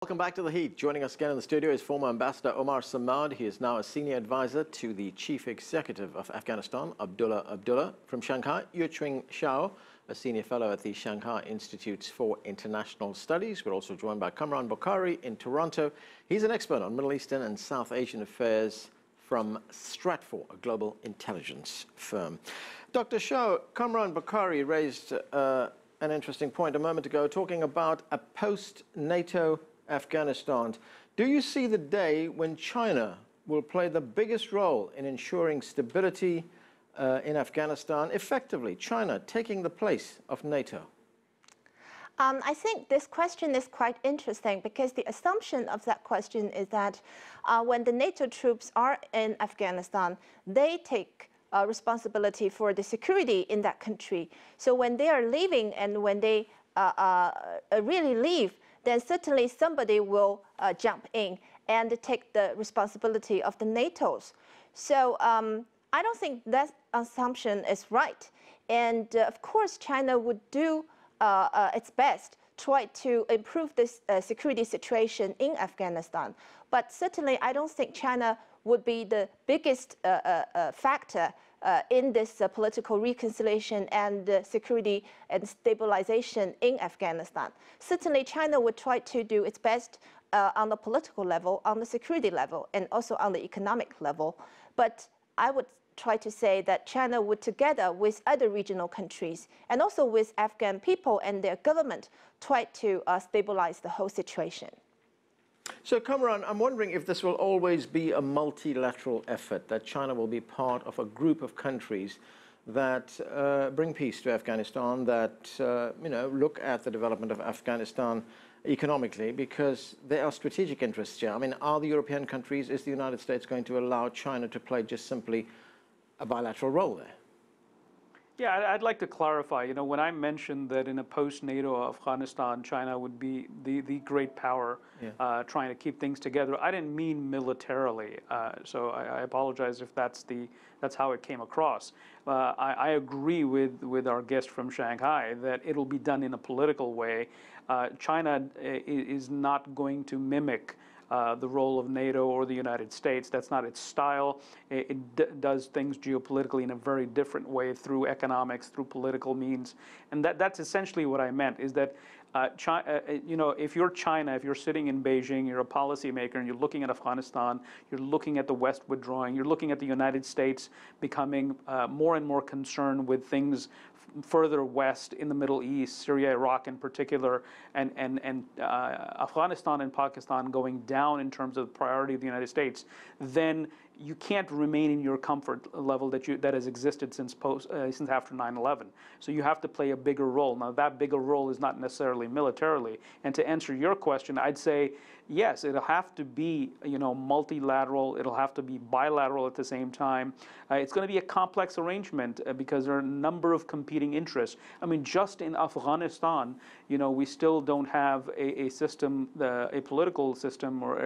Welcome back to The Heat. Joining us again in the studio is former Ambassador Omar. He is now a senior advisor to the Chief Executive of Afghanistan, Abdullah. From Shanghai, Yuqun Shao, a senior fellow at the Shanghai Institutes for International Studies. We're also joined by Kamran Bokhari in Toronto. He's an expert on Middle Eastern and South Asian affairs from Stratfor, a global intelligence firm. Dr. Shao, Kamran Bokhari raised an interesting point a moment ago, talking about a post-NATO Afghanistan. Do you see the day when China will play the biggest role in ensuring stability in Afghanistan, effectively China taking the place of NATO? I think this question is quite interesting because the assumption of that question is that when the NATO troops are in Afghanistan, they take responsibility for the security in that country. So when they are leaving and when they really leave, then certainly somebody will jump in and take the responsibility of the NATO's. So I don't think that assumption is right. And of course, China would do its best, try to improve this security situation in Afghanistan. But certainly, I don't think China would be the biggest factor in this political reconciliation and security and stabilization in Afghanistan. Certainly, China would try to do its best on the political level, on the security level, and also on the economic level. But I would try to say that China would, together with other regional countries and also with Afghan people and their government, try to stabilize the whole situation. So, Kamran, I'm wondering if this will always be a multilateral effort, that China will be part of a group of countries that bring peace to Afghanistan, that look at the development of Afghanistan economically, because there are strategic interests here. I mean, are the European countries, is the United States going to allow China to play just simply a bilateral role there? Yeah, I'd like to clarify, when I mentioned that in a post-NATO Afghanistan, China would be the great power trying to keep things together, I didn't mean militarily. So I apologize if that's how it came across. I agree with our guest from Shanghai that it'll be done in a political way. China is not going to mimic the role of NATO or the United States. That's not its style. It does things geopolitically in a very different way, through economics, through political means. And that's essentially what I meant, is that if you're China, if you're sitting in Beijing, you're a policymaker, and you're looking at Afghanistan, you're looking at the West withdrawing, you're looking at the United States becoming more and more concerned with things further west in the Middle East, Syria, Iraq in particular, and Afghanistan and Pakistan going down in terms of priority of the United States, then you can't remain in your comfort level that has existed since after 9/11. So you have to play a bigger role. Now, that bigger role is not necessarily militarily. And to answer your question, I'd say yes, it'll have to be multilateral. It'll have to be bilateral at the same time. It's going to be a complex arrangement because there are a number of competing interests. I mean, just in Afghanistan, we still don't have a system, a political system or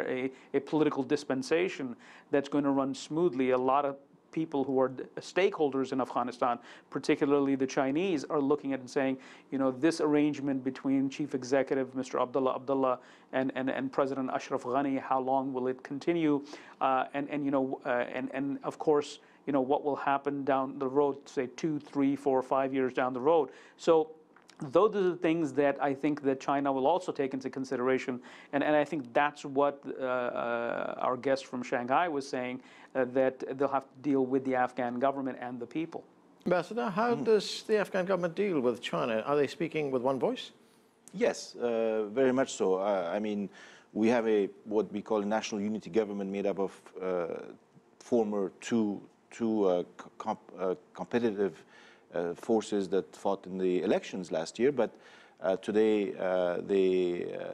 a political dispensation that's going to run smoothly. A lot of people who are stakeholders in Afghanistan, particularly the Chinese, are looking at it and saying, this arrangement between Chief Executive Mr. Abdullah and President Ashraf Ghani, how long will it continue? And of course, what will happen down the road, say 2, 3, 4, 5 years down the road. So those are the things that I think that China will also take into consideration, and I think that's what our guest from Shanghai was saying, that they'll have to deal with the Afghan government and the people. Ambassador, how does the Afghan government deal with China? Are they speaking with one voice? Yes, very much so. I mean, we have what we call a national unity government made up of former two competitive forces that fought in the elections last year, but today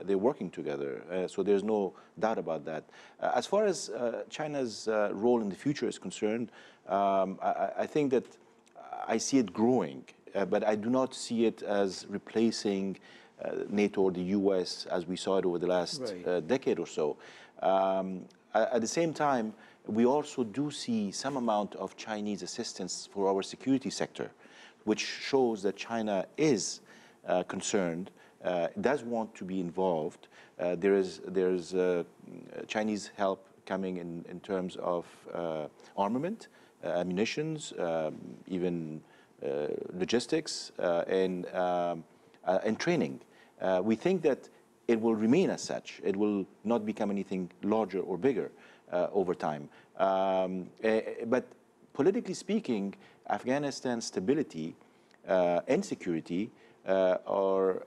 they're working together. So there's no doubt about that. As far as China's role in the future is concerned, I think that I see it growing, but I do not see it as replacing NATO or the US as we saw it over the last decade or so. At the same time, we also do see some amount of Chinese assistance for our security sector, which shows that China is concerned does want to be involved. There's Chinese help coming in terms of armament, ammunitions, even logistics, and training. We think that it will remain as such. It will not become anything larger or bigger over time. But politically speaking, Afghanistan's stability and security are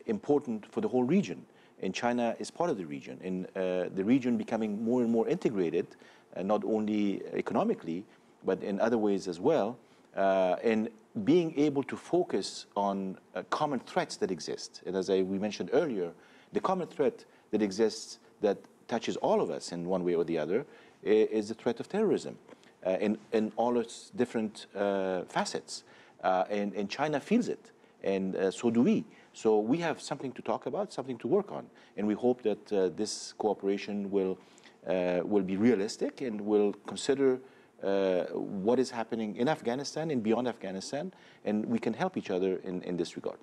important for the whole region. And China is part of the region. And the region becoming more and more integrated, not only economically, but in other ways as well. And being able to focus on common threats that exist. And as we mentioned earlier, the common threat that exists that touches all of us in one way or the other is the threat of terrorism in all its different facets. And China feels it, and so do we. So we have something to talk about, something to work on. And we hope that this cooperation will be realistic and will consider what is happening in Afghanistan and beyond Afghanistan, and we can help each other in this regard.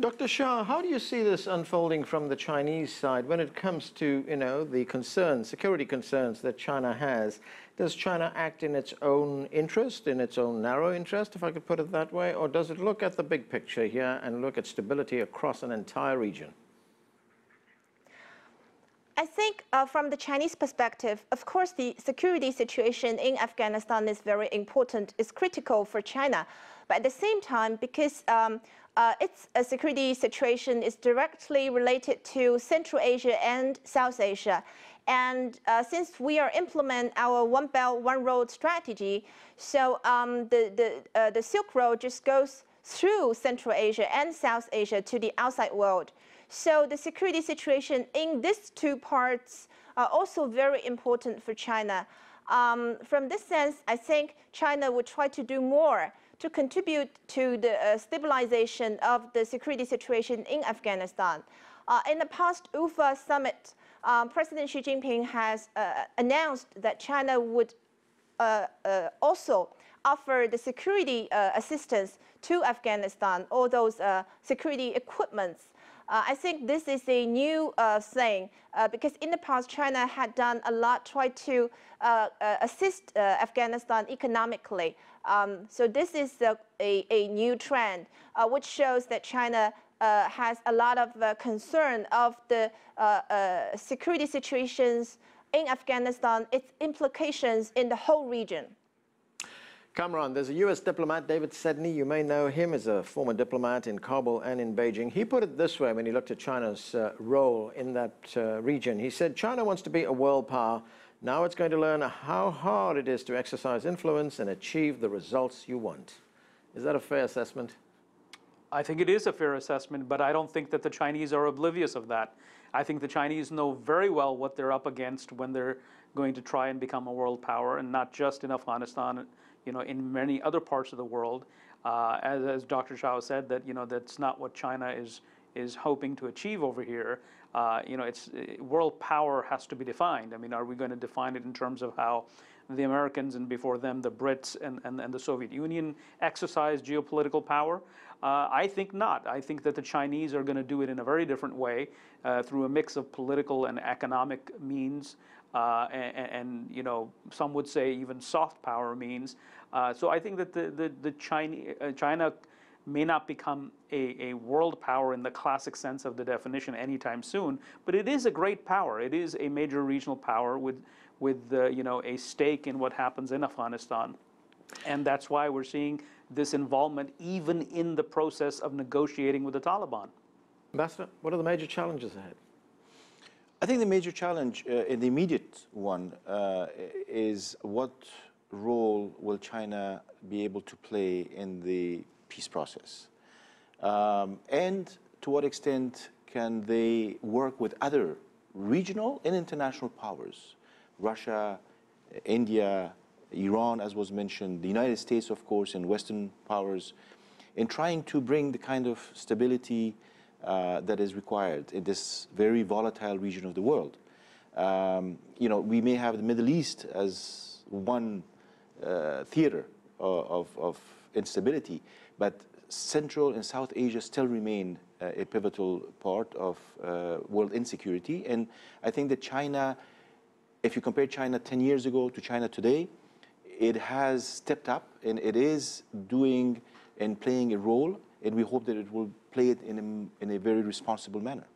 Dr. Shah, how do you see this unfolding from the Chinese side when it comes to, the concerns, security concerns that China has? Does China act in its own interest, in its own narrow interest, if I could put it that way, or does it look at the big picture here and look at stability across an entire region? I think from the Chinese perspective, of course, the security situation in Afghanistan is very important. It's critical for China. But at the same time, because its security situation is directly related to Central Asia and South Asia. And since we are implementing our One Belt, One Road strategy, so the Silk Road just goes through Central Asia and South Asia to the outside world. So the security situation in these two parts are also very important for China. From this sense, I think China would try to do more to contribute to the stabilization of the security situation in Afghanistan. In the past UFA summit, President Xi Jinping has announced that China would also offer the security assistance to Afghanistan, all those security equipments. I think this is a new thing because in the past China had done a lot, tried to assist Afghanistan economically. So this is a new trend which shows that China has a lot of concern of the security situations in Afghanistan, its implications in the whole region. Kamran, there's a U.S. diplomat, David Sedney. You may know him as a former diplomat in Kabul and in Beijing. He put it this way when he looked at China's role in that region. He said, China wants to be a world power. Now it's going to learn how hard it is to exercise influence and achieve the results you want. Is that a fair assessment? I think it is a fair assessment, but I don't think that the Chinese are oblivious of that. I think the Chinese know very well what they're up against when they're going to try and become a world power, and not just in Afghanistan, in many other parts of the world. As Dr. Shao said, that that's not what China is hoping to achieve over here. It's world power has to be defined. I mean, are we going to define it in terms of how the Americans and before them the Brits and the Soviet Union exercise geopolitical power? I think not. I think that the Chinese are going to do it in a very different way through a mix of political and economic means, and some would say even soft power means. So I think that the China may not become a world power in the classic sense of the definition anytime soon, but it is a great power. It is a major regional power with a stake in what happens in Afghanistan, and that's why we're seeing this involvement even in the process of negotiating with the Taliban. Ambassador, what are the major challenges ahead? I think the major challenge, in the immediate one, is what role will China be able to play in the peace process? And to what extent can they work with other regional and international powers? Russia, India, Iran, as was mentioned, the United States, of course, and Western powers, in trying to bring the kind of stability that is required in this very volatile region of the world. We may have the Middle East as one theater of instability, but Central and South Asia still remain a pivotal part of world insecurity. And I think that China, if you compare China 10 years ago to China today, it has stepped up and it is doing and playing a role, and we hope that it will play it in a very responsible manner.